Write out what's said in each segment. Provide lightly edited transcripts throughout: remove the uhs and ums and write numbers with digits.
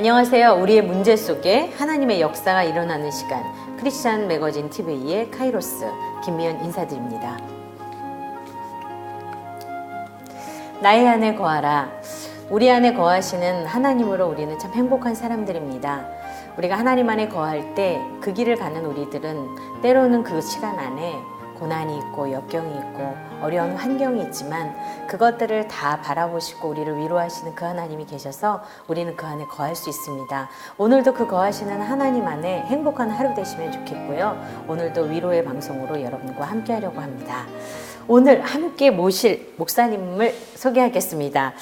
안녕하세요. 우리의 문제 속에 하나님의 역사가 일어나는 시간, 크리스찬 매거진 TV의 카이로스 김미연 인사드립니다. 나의 안에 거하라. 우리 안에 거하시는 하나님으로 우리는 참 행복한 사람들입니다. 우리가 하나님 안에 거할 때 그 길을 가는 우리들은 때로는 그 시간 안에 고난이 있고 역경이 있고 어려운 환경이 있지만 그것들을 다 바라보시고 우리를 위로하시는 그 하나님이 계셔서 우리는 그 안에 거할 수 있습니다. 오늘도 그 거하시는 하나님 안에 행복한 하루 되시면 좋겠고요. 오늘도 위로의 방송으로 여러분과 함께 하려고 합니다. 오늘 함께 모실 목사님을 소개하겠습니다.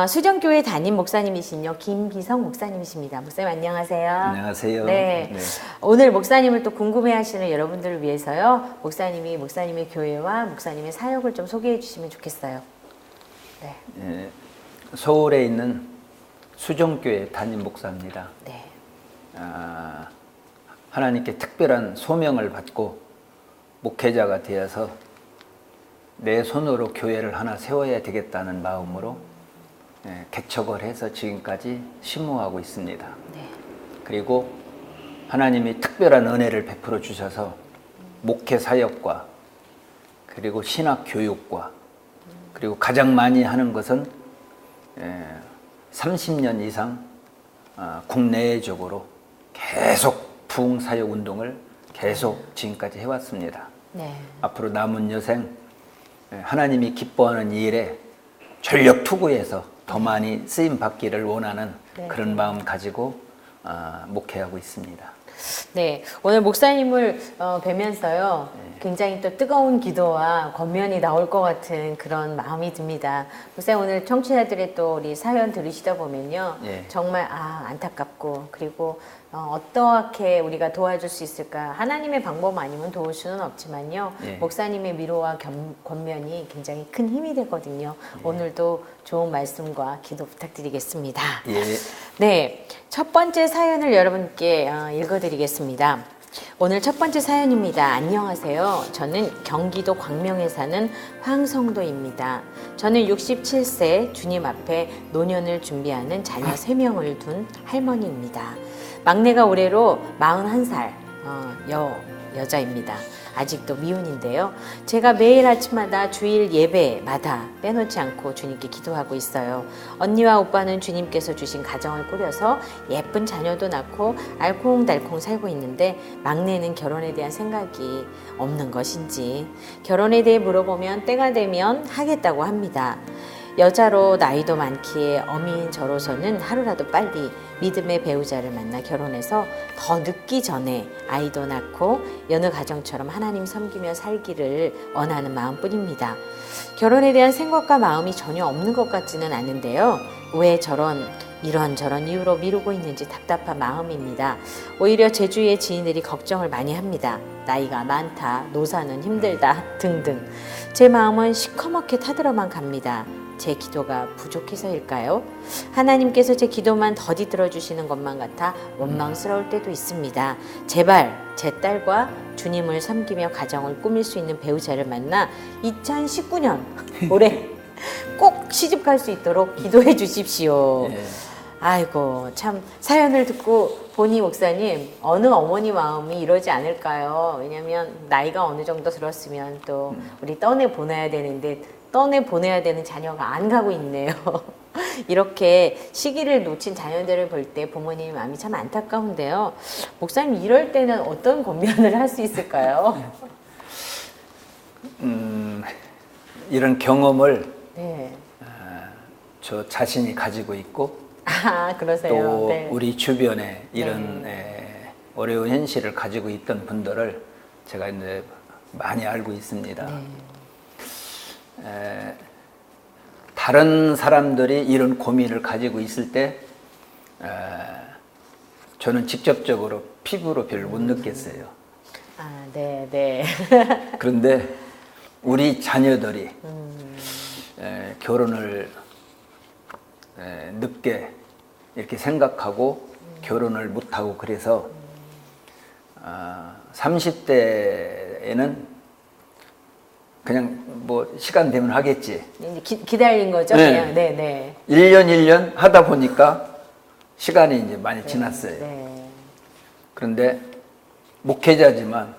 수정교회 담임 목사님이신요 김기성 목사님이십니다. 목사님 안녕하세요. 안녕하세요. 네. 오늘 목사님을 또 궁금해하시는 여러분들을 위해서요. 목사님이 목사님의 교회와 목사님의 사역을 좀 소개해 주시면 좋겠어요. 네. 서울에 있는 수정교회 담임 목사입니다. 네. 하나님께 특별한 소명을 받고 목회자가 되어서 내 손으로 교회를 하나 세워야 되겠다는 마음으로 개척을 해서 지금까지 심호하고 있습니다. 네. 그리고 하나님이 특별한 은혜를 베풀어 주셔서 목회 사역과 그리고 신학 교육과 그리고 가장 많이 하는 것은 30년 이상 국내적으로 계속 부흥 사역 운동을 계속 지금까지 해왔습니다. 네. 앞으로 남은 여생 하나님이 기뻐하는 이 일에 전력 투구해서 더 많이 쓰임 받기를 원하는 그런 마음 가지고 목회하고 있습니다. 네, 오늘 목사님을 뵈면서요, 굉장히 또 뜨거운 기도와 권면이 나올 것 같은 그런 마음이 듭니다. 목사님 오늘 청취자들의 또 우리 사연 들으시다 보면요, 정말 안타깝고 그리고 어떻게 우리가 도와줄 수 있을까? 하나님의 방법 아니면 도울 수는 없지만요, 목사님의 위로와 권면이 굉장히 큰 힘이 되거든요. 오늘도 좋은 말씀과 기도 부탁드리겠습니다. 네, 첫 번째 사연을 여러분께 읽어드리겠습니다. 오늘 첫 번째 사연입니다. 안녕하세요. 저는 경기도 광명에 사는 황성도입니다. 저는 67세 주님 앞에 노년을 준비하는 자녀 3명을 둔 할머니입니다. 막내가 올해로 41살 여자입니다. 아직도 미혼인데요. 제가 매일 아침마다 주일 예배마다 빼놓지 않고 주님께 기도하고 있어요. 언니와 오빠는 주님께서 주신 가정을 꾸려서 예쁜 자녀도 낳고 알콩달콩 살고 있는데 막내는 결혼에 대한 생각이 없는 것인지 결혼에 대해 물어보면 때가 되면 하겠다고 합니다. 여자로 나이도 많기에 어미인 저로서는 하루라도 빨리 믿음의 배우자를 만나 결혼해서 더 늦기 전에 아이도 낳고 여느 가정처럼 하나님 섬기며 살기를 원하는 마음뿐입니다. 결혼에 대한 생각과 마음이 전혀 없는 것 같지는 않은데요. 왜 이런저런 이유로 미루고 있는지 답답한 마음입니다. 오히려 제 주위의 지인들이 걱정을 많이 합니다. 나이가 많다, 노사는 힘들다 등등. 제 마음은 시커멓게 타들어만 갑니다. 제 기도가 부족해서일까요? 하나님께서 제 기도만 더디 들어주시는 것만 같아 원망스러울 때도 있습니다. 제발 제 딸과 주님을 섬기며 가정을 꾸밀 수 있는 배우자를 만나 2019년 올해 꼭 시집갈 수 있도록 기도해 주십시오. 아이고 참 사연을 듣고 보니 목사님 어느 어머니 마음이 이러지 않을까요? 왜냐하면 나이가 어느 정도 들었으면 또 우리 떠내보내야 되는데 떠내보내야 되는 자녀가 안 가고 있네요. 이렇게 시기를 놓친 자녀들을 볼 때 부모님 마음이 참 안타까운데요. 목사님 이럴 때는 어떤 권면을 할 수 있을까요? 이런 경험을 저 자신이 가지고 있고 그러세요. 또 우리 주변에 이런 어려운 현실을 가지고 있던 분들을 제가 이제 많이 알고 있습니다. 다른 사람들이 이런 고민을 가지고 있을 때 저는 직접적으로 피부로 별로 못 느꼈어요. 그런데 우리 자녀들이 결혼을 늦게 이렇게 생각하고 결혼을 못하고 그래서 30대에는 그냥 뭐 시간 되면 하겠지. 기다린 거죠? 네. 그냥. 네네. 1년 하다 보니까 시간이 이제 많이 지났어요. 네. 그런데 목회자지만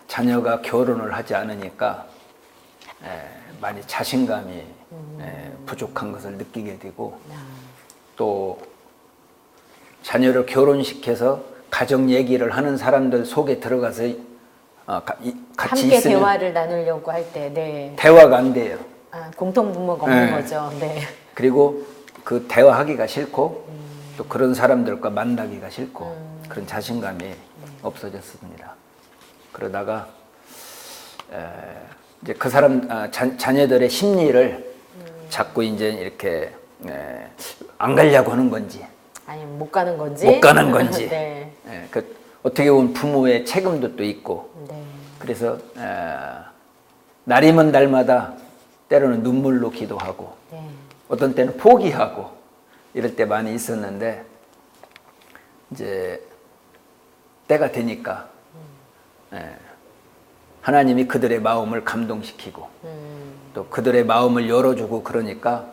자녀가 결혼을 하지 않으니까 많이 자신감이 부족한 것을 느끼게 되고 또 자녀를 결혼시켜서 가정 얘기를 하는 사람들 속에 들어가서 같이 함께 있으면 대화를 나누려고 할 때, 네. 대화가 안 돼요. 아, 공통 분모가 없는 네. 거죠. 네. 그리고 그 대화하기가 싫고 또 그런 사람들과 만나기가 싫고 그런 자신감이 없어졌습니다. 그러다가 이제 그 사람 자녀들의 심리를 자꾸 이제 이렇게 안 가려고 하는 건지 아니면 못 가는 건지. 못 가는 건지 네. 그 어떻게 보면 부모의 책임도 또 있고 네. 그래서 날이면 날마다 때로는 눈물로 기도하고 네. 어떤 때는 포기하고 이럴 때 많이 있었는데 이제 때가 되니까 하나님이 그들의 마음을 감동시키고 또 그들의 마음을 열어주고 그러니까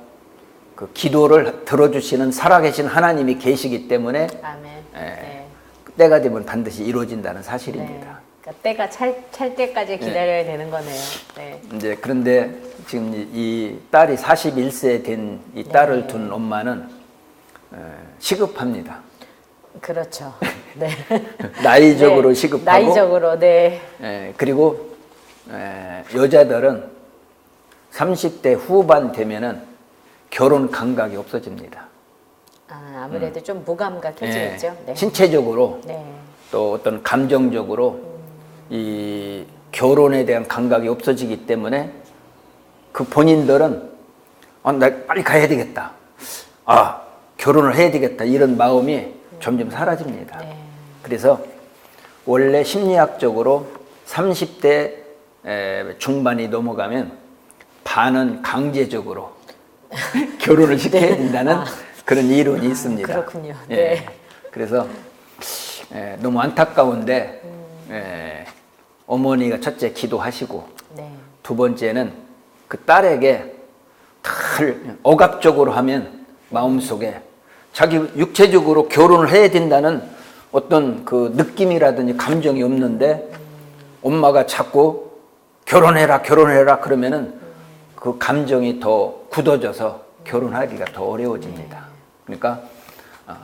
그 기도를 들어주시는 살아계신 하나님이 계시기 때문에 아멘. 네. 때가 되면 반드시 이루어진다는 사실입니다. 네. 그러니까 때가 찰 때까지 기다려야 되는 거네요. 네. 이제 그런데 지금 이 딸이 41세 된 이 딸을 둔 엄마는 시급합니다. 그렇죠. 네. 나이적으로 네. 시급하고 나이적으로, 네. 그리고 여자들은 30대 후반 되면은 결혼 감각이 없어집니다. 아, 아무래도 좀 무감각해지겠죠. 네. 신체적으로 네. 또 어떤 감정적으로 이 결혼에 대한 감각이 없어지기 때문에 그 본인들은 나 빨리 가야 되겠다. 결혼을 해야 되겠다. 이런 마음이 점점 사라집니다. 네. 그래서 원래 심리학적으로 30대 중반이 넘어가면 반은 강제적으로 결혼을 시켜야 된다는 그런 이론이 있습니다. 그렇군요. 예. 네. 그래서 너무 안타까운데 어머니가 첫째 기도하시고 네. 두 번째는 그 딸에게 억압적으로 하면 마음속에 자기 육체적으로 결혼을 해야 된다는 어떤 그 느낌이라든지 감정이 없는데 엄마가 자꾸 결혼해라 그러면은 그 감정이 더 굳어져서 결혼하기가 더 어려워집니다. 그러니까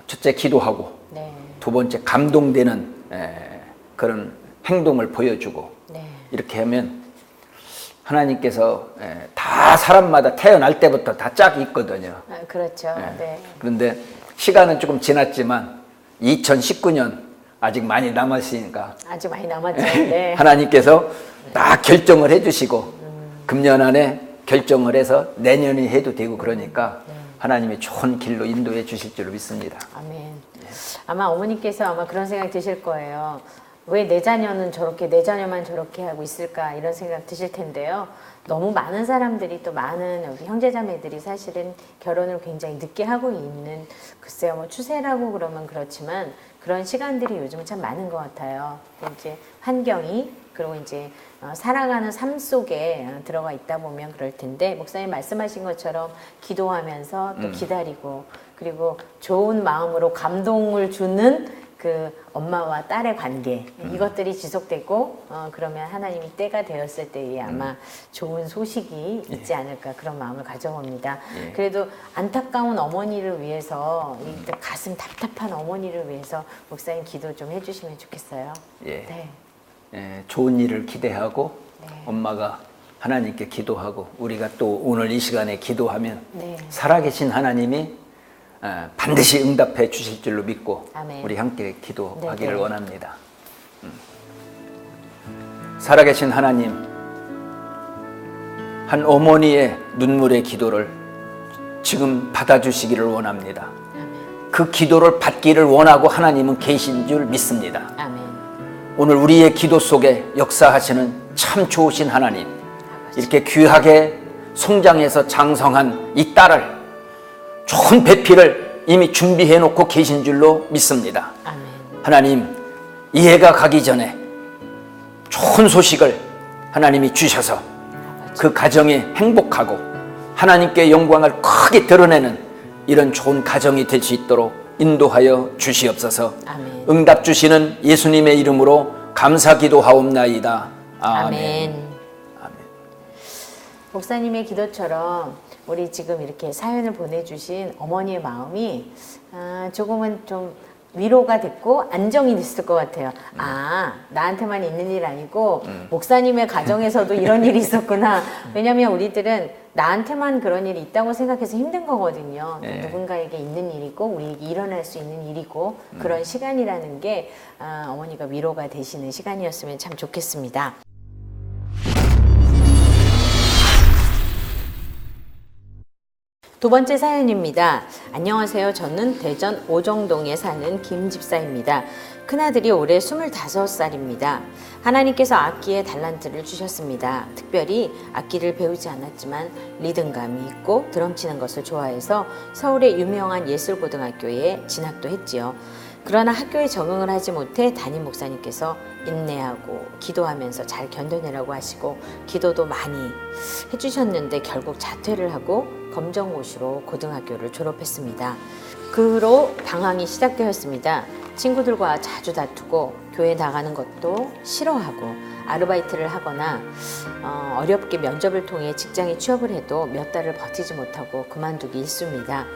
첫째 기도하고 네. 두 번째 감동되는 그런 행동을 보여주고 네. 이렇게 하면 하나님께서 다 사람마다 태어날 때부터 다 짝이 있거든요. 아, 그렇죠. 네. 그런데 시간은 조금 지났지만 2019년 아직 많이 남았으니까 아주 많이 남았죠. 네. 하나님께서 다 결정을 해주시고 금년 안에 결정을 해서 내년에 해도 되고 그러니까 하나님이 좋은 길로 인도해 주실 줄 믿습니다. 아멘. 아마 어머니께서 아마 그런 생각 드실 거예요. 왜 내 자녀는 저렇게, 내 자녀만 저렇게 하고 있을까 이런 생각 드실 텐데요. 너무 많은 사람들이 또 많은 우리 형제자매들이 사실은 결혼을 굉장히 늦게 하고 있는 글쎄요 뭐 추세라고 그러면 그렇지만 그런 시간들이 요즘 참 많은 것 같아요. 이제 환경이 그리고 이제 살아가는 삶 속에 들어가 있다 보면 그럴 텐데 목사님 말씀하신 것처럼 기도하면서 또 기다리고 그리고 좋은 마음으로 감동을 주는 그 엄마와 딸의 관계 이것들이 지속되고 그러면 하나님이 때가 되었을 때에 아마 좋은 소식이 있지 않을까 그런 마음을 가져봅니다. 그래도 안타까운 어머니를 위해서 이 가슴 답답한 어머니를 위해서 목사님 기도 좀 해주시면 좋겠어요. 예. 네. 좋은 일을 기대하고 엄마가 하나님께 기도하고 우리가 또 오늘 이 시간에 기도하면 살아계신 하나님이 반드시 응답해 주실 줄로 믿고 아멘. 우리 함께 기도하기를 네네. 원합니다. 살아계신 하나님, 한 어머니의 눈물의 기도를 지금 받아주시기를 원합니다. 그 기도를 받기를 원하고 하나님은 계신 줄 믿습니다. 아멘. 오늘 우리의 기도 속에 역사하시는 참 좋으신 하나님, 이렇게 귀하게 성장해서 장성한 이 딸을 좋은 배필을 이미 준비해 놓고 계신 줄로 믿습니다. 아멘. 하나님, 이해가 가기 전에 좋은 소식을 하나님이 주셔서 그 가정이 행복하고 하나님께 영광을 크게 드러내는 이런 좋은 가정이 될 수 있도록 인도하여 주시옵소서. 아멘. 응답 주시는 예수님의 이름으로 감사 기도하옵나이다. 아멘. 아멘. 아멘. 목사님의 기도처럼 우리 지금 이렇게 사연을 보내주신 어머니의 마음이 조금은 좀 위로가 됐고 안정이 됐을 것 같아요. 아, 나한테만 있는 일 아니고 목사님의 가정에서도 이런 일이 있었구나. 왜냐하면 우리들은 나한테만 그런 일이 있다고 생각해서 힘든 거거든요. 네. 누군가에게 있는 일이고 우리에게 일어날 수 있는 일이고 그런 시간이라는 게 어머니가 위로가 되시는 시간이었으면 참 좋겠습니다. 두 번째 사연입니다. 안녕하세요. 저는 대전 오정동에 사는 김 집사입니다. 큰아들이 올해 25살입니다. 하나님께서 악기의 달란트를 주셨습니다. 특별히 악기를 배우지 않았지만 리듬감이 있고 드럼 치는 것을 좋아해서 서울의 유명한 예술고등학교에 진학도 했지요. 그러나 학교에 적응을 하지 못해 담임 목사님께서 인내하고 기도하면서 잘 견뎌내라고 하시고 기도도 많이 해주셨는데 결국 자퇴를 하고 검정고시로 고등학교를 졸업했습니다. 그 후로 방황이 시작되었습니다. 친구들과 자주 다투고 교회 나가는 것도 싫어하고 아르바이트를 하거나 어렵게 면접을 통해 직장에 취업을 해도 몇 달을 버티지 못하고 그만두기 일쑤입니다.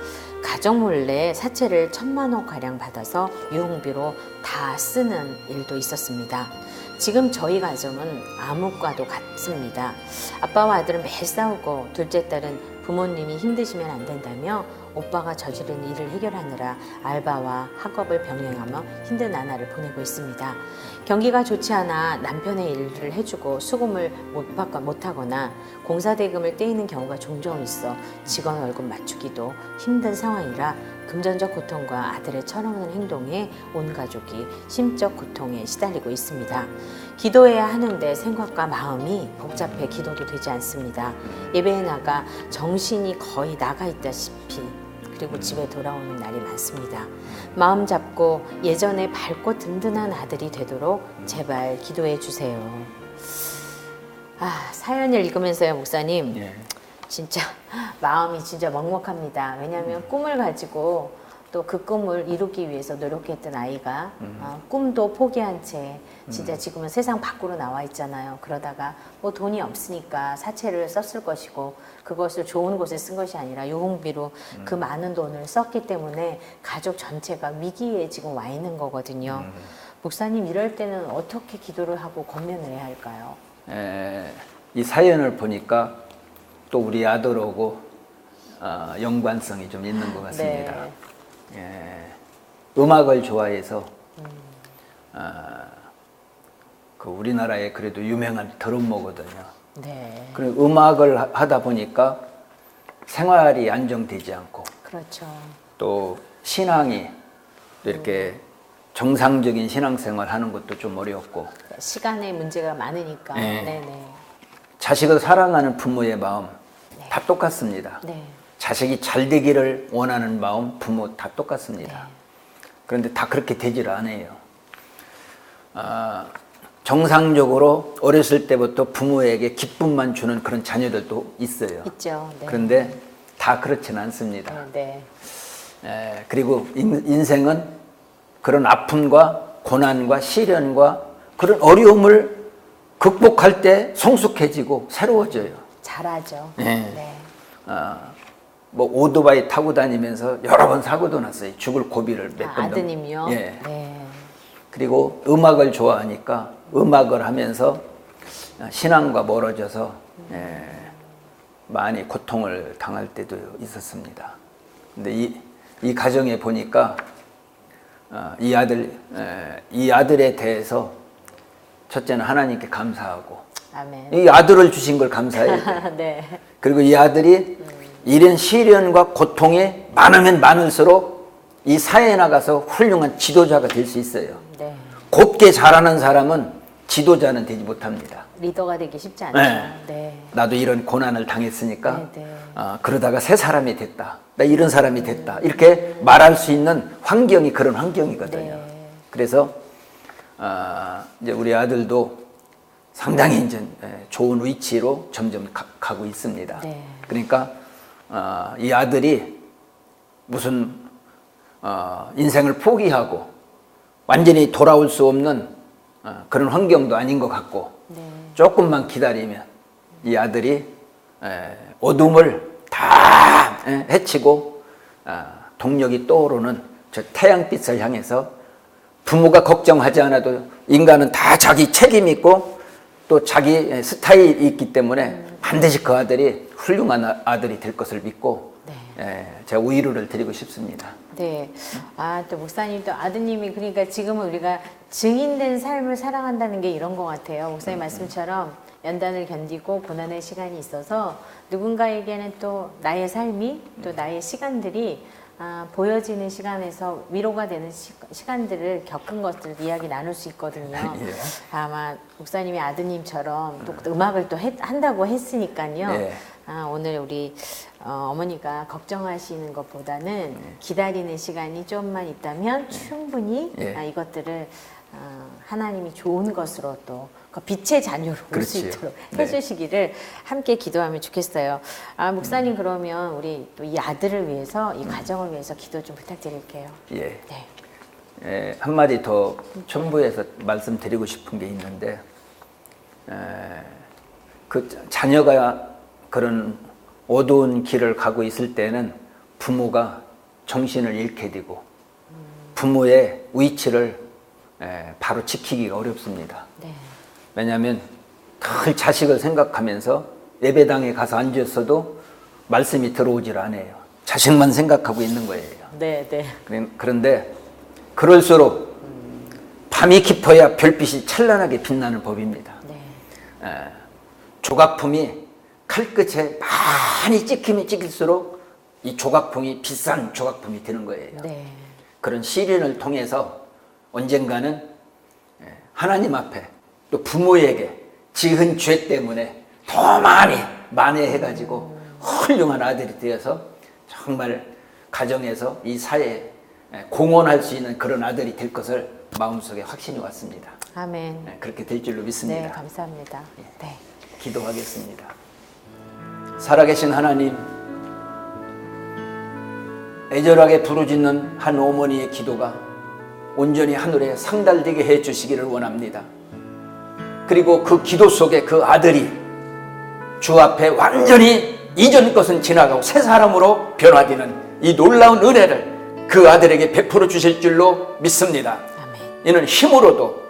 가정 몰래 사채를 1,000만 원 가량 받아서 유흥비로 다 쓰는 일도 있었습니다. 지금 저희 가정은 암흑과도 같습니다. 아빠와 아들은 매일 싸우고 둘째 딸은 부모님이 힘드시면 안 된다며 오빠가 저지른 일을 해결하느라 알바와 학업을 병행하며 힘든 나날을 보내고 있습니다. 경기가 좋지 않아 남편의 일을 해주고 수금을 못하거나 공사대금을 떼이는 경우가 종종 있어 직원 월급 맞추기도 힘든 상황이라 금전적 고통과 아들의 철없는 행동에 온 가족이 심적 고통에 시달리고 있습니다. 기도해야 하는데 생각과 마음이 복잡해 기도도 되지 않습니다. 예배에 나가 정신이 거의 나가 있다시피 그리고 집에 돌아오는 날이 많습니다. 마음 잡고 예전에 밝고 든든한 아들이 되도록 제발 기도해 주세요. 사연을 읽으면서요, 목사님. 예. 진짜 마음이 진짜 먹먹합니다. 왜냐하면 꿈을 가지고 또 그 꿈을 이루기 위해서 노력했던 아이가 꿈도 포기한 채 진짜 지금은 세상 밖으로 나와 있잖아요. 그러다가 뭐 돈이 없으니까 사채를 썼을 것이고 그것을 좋은 곳에 쓴 것이 아니라 유흥비로 그 많은 돈을 썼기 때문에 가족 전체가 위기에 지금 와 있는 거거든요. 목사님 이럴 때는 어떻게 기도를 하고 권면을 해야 할까요? 이 사연을 보니까 또 우리 아들하고 연관성이 좀 있는 것 같습니다. 네. 음악을 좋아해서 그 우리나라에 그래도 유명한 드럼머거든요. 네. 그리고 음악을 하다 보니까 생활이 안정되지 않고 그렇죠. 또 신앙이 또 이렇게 정상적인 신앙생활 하는 것도 좀 어렵고 시간의 문제가 많으니까. 네. 네네. 자식을 사랑하는 부모의 마음 다 똑같습니다. 네. 자식이 잘 되기를 원하는 마음 부모 다 똑같습니다. 그런데 다 그렇게 되질 않아요. 정상적으로 어렸을 때부터 부모에게 기쁨만 주는 그런 자녀들도 있어요. 있죠. 네. 그런데 다 그렇지는 않습니다. 네. 그리고 인생은 그런 아픔과 고난과 시련과 그런 어려움을 극복할 때 성숙해지고 새로워져요. 잘하죠. 네. 네. 뭐 오토바이 타고 다니면서 여러 번 사고도 났어요. 죽을 고비를 몇 번. 아드님이요? 예. 네. 그리고 음악을 좋아하니까 음악을 하면서 신앙과 멀어져서 많이 고통을 당할 때도 있었습니다. 근데 이 가정에 보니까 이 아들에 대해서 첫째는 하나님께 감사하고 아멘. 이 아들을 주신 걸 감사해야 돼요. 네. 그리고 이 아들이 이런 시련과 고통이 많으면 많을수록 이 사회에 나가서 훌륭한 지도자가 될 수 있어요. 네. 곱게 자라는 사람은 지도자는 되지 못합니다. 리더가 되기 쉽지 않죠. 네. 네. 나도 이런 고난을 당했으니까 네, 네. 그러다가 새 사람이 됐다. 나 이런 사람이 됐다. 이렇게 말할 수 있는 환경이 그런 환경이거든요. 네. 그래서 이제 우리 아들도 상당히 이제 좋은 위치로 점점 가고 있습니다. 네. 그러니까 이 아들이 무슨 인생을 포기하고 완전히 돌아올 수 없는 그런 환경도 아닌 것 같고 네. 조금만 기다리면 이 아들이 어둠을 다 헤치고 동력이 떠오르는 저 태양빛을 향해서 부모가 걱정하지 않아도 인간은 다 자기 책임이 있고 또 자기 스타일이 있기 때문에 반드시 그 아들이 훌륭한 아들이 될 것을 믿고 제가 위로를 드리고 싶습니다. 네. 또 목사님도 아드님이 그러니까 지금은 우리가 증인된 삶을 살아간다는 게 이런 것 같아요. 목사님 말씀처럼 연단을 견디고 고난의 시간이 있어서 누군가에게는 또 나의 삶이 또 나의 시간들이 보여지는 시간에서 위로가 되는 시간들을 겪은 것들을 이야기 나눌 수 있거든요. 예. 아마 목사님이 아드님처럼 또 음악을 또 한다고 했으니까요. 예. 오늘 우리 어머니가 걱정하시는 것보다는 기다리는 시간이 좀만 있다면 충분히 이것들을 하나님이 좋은 것으로 또 빛의 자녀로 올 수 그렇지요. 있도록 네. 해주시기를 함께 기도하면 좋겠어요. 목사님 그러면 우리 또 이 아들을 위해서 이 가정을 위해서 기도 좀 부탁드릴게요. 예. 네. 한마디 더 첨부해서 말씀드리고 싶은 게 있는데 그 자녀가 그런 어두운 길을 가고 있을 때는 부모가 정신을 잃게 되고 부모의 위치를 바로 지키기가 어렵습니다. 네. 왜냐하면 늘 자식을 생각하면서 예배당에 가서 앉았어도 말씀이 들어오질 않아요. 자식만 생각하고 있는 거예요. 네, 네. 그런데 그럴수록 밤이 깊어야 별빛이 찬란하게 빛나는 법입니다. 네. 조각품이 칼끝에 많이 찍히면 찍힐수록 이 조각품이 비싼 조각품이 되는 거예요. 네. 그런 시련을 통해서 언젠가는 하나님 앞에 또 부모에게 지은 죄 때문에 더 많이 만회해가지고 훌륭한 아들이 되어서 정말 가정에서 이 사회에 공헌할 수 있는 그런 아들이 될 것을 마음속에 확신이 왔습니다. 아멘. 그렇게 될 줄로 믿습니다. 네, 감사합니다. 네. 기도하겠습니다. 살아계신 하나님, 애절하게 부르짖는 한 어머니의 기도가 온전히 하늘에 상달되게 해주시기를 원합니다. 그리고 그 기도 속에 그 아들이 주 앞에 완전히 이전 것은 지나가고 새 사람으로 변화되는 이 놀라운 은혜를 그 아들에게 베풀어 주실 줄로 믿습니다. 아멘. 이는 힘으로도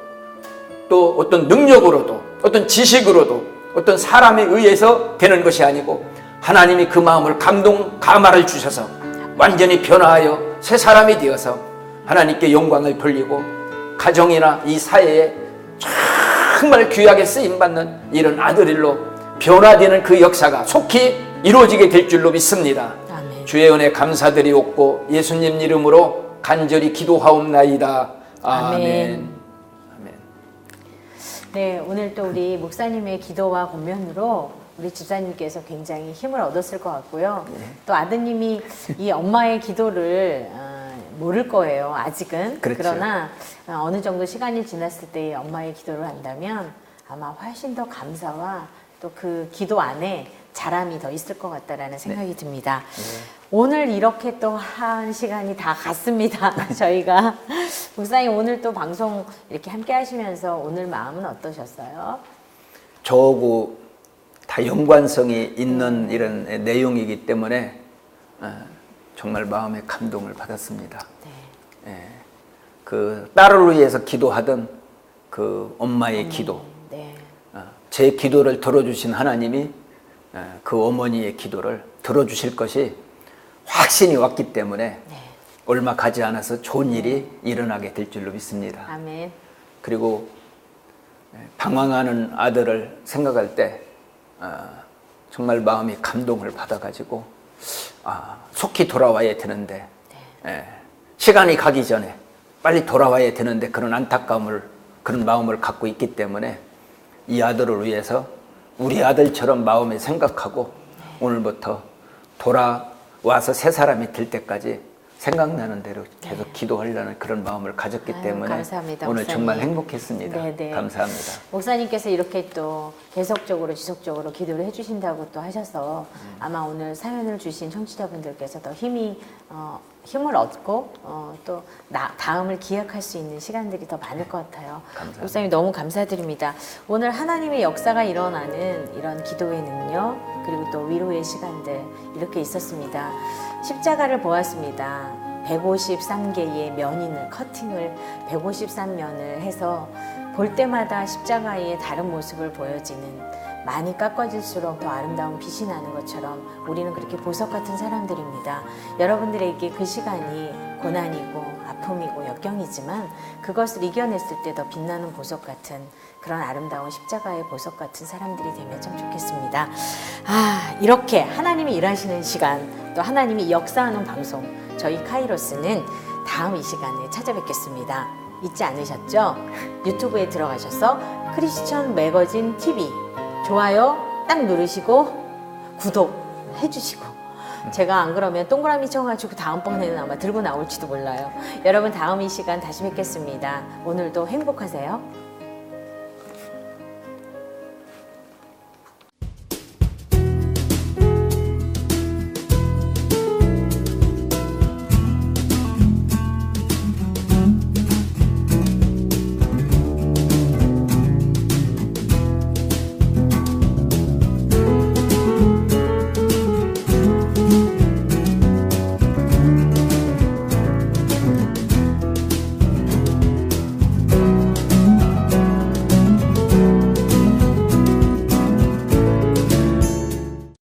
또 어떤 능력으로도 어떤 지식으로도 어떤 사람에 의해서 되는 것이 아니고 하나님이 그 마음을 감화를 주셔서 완전히 변화하여 새 사람이 되어서 하나님께 영광을 돌리고 가정이나 이 사회에 정말 귀하게 쓰임받는 이런 아들일로 변화되는 그 역사가 속히 이루어지게 될 줄로 믿습니다. 아멘. 주의 은혜 감사드리옵고 예수님 이름으로 간절히 기도하옵나이다. 아멘. 아멘. 네, 오늘 또 우리 목사님의 기도와 권면으로 우리 집사님께서 굉장히 힘을 얻었을 것 같고요. 또 아드님이 이 엄마의 기도를 모를 거예요, 아직은. 그렇죠. 그러나 어느 정도 시간이 지났을 때 엄마의 기도를 한다면 아마 훨씬 더 감사와 또 그 기도 안에 자람이 더 있을 것 같다라는 생각이 듭니다. 오늘 이렇게 또 한 시간이 다 갔습니다. 저희가 목사님 오늘 또 방송 이렇게 함께 하시면서 오늘 마음은 어떠셨어요? 저하고 다 연관성이 있는 이런 내용이기 때문에 정말 마음의 감동을 받았습니다. 네. 그 딸을 위해서 기도하던 그 엄마의 기도, 네. 제 기도를 들어주신 하나님이 그 어머니의 기도를 들어주실 것이 확신이 왔기 때문에 네. 얼마 가지 않아서 좋은 일이 일어나게 될 줄로 믿습니다. 아멘. 그리고 방황하는 아들을 생각할 때 정말 마음이 감동을 받아가지고 속히 돌아와야 되는데 시간이 가기 전에 빨리 돌아와야 되는데 그런 안타까움을 그런 마음을 갖고 있기 때문에 이 아들을 위해서 우리 아들처럼 마음에 생각하고 오늘부터 돌아와서 새 사람이 될 때까지 생각나는 대로 계속 기도하려는 그런 마음을 가졌기 아유, 때문에 감사합니다, 오늘 목사님. 정말 행복했습니다. 네네. 감사합니다. 목사님께서 이렇게 또 계속적으로 지속적으로 기도를 해주신다고 또 하셔서 아마 오늘 사연을 주신 청취자분들께서 더 힘을 얻고 또 다음을 기약할 수 있는 시간들이 더 많을 것 같아요. 감사합니다. 목사님 너무 감사드립니다. 오늘 하나님의 역사가 일어나는 이런 기도의 능력 그리고 또 위로의 시간들 이렇게 있었습니다. 십자가를 보았습니다. 153개의 면인을 커팅을 153면을 해서 볼 때마다 십자가의 다른 모습을 보여지는 많이 깎아질수록 더 아름다운 빛이 나는 것처럼 우리는 그렇게 보석 같은 사람들입니다. 여러분들에게 그 시간이 고난이고 아픔이고 역경이지만 그것을 이겨냈을 때 더 빛나는 보석 같은 그런 아름다운 십자가의 보석 같은 사람들이 되면 참 좋겠습니다. 이렇게 하나님이 일하시는 시간 또 하나님이 역사하는 방송 저희 카이로스는 다음 이 시간에 찾아뵙겠습니다. 잊지 않으셨죠? 유튜브에 들어가셔서 크리스천 매거진 TV 좋아요 딱 누르시고 구독 해주시고 제가 안 그러면 동그라미 쳐가지고 다음번에는 아마 들고 나올지도 몰라요. 여러분 다음 이 시간 다시 뵙겠습니다. 오늘도 행복하세요.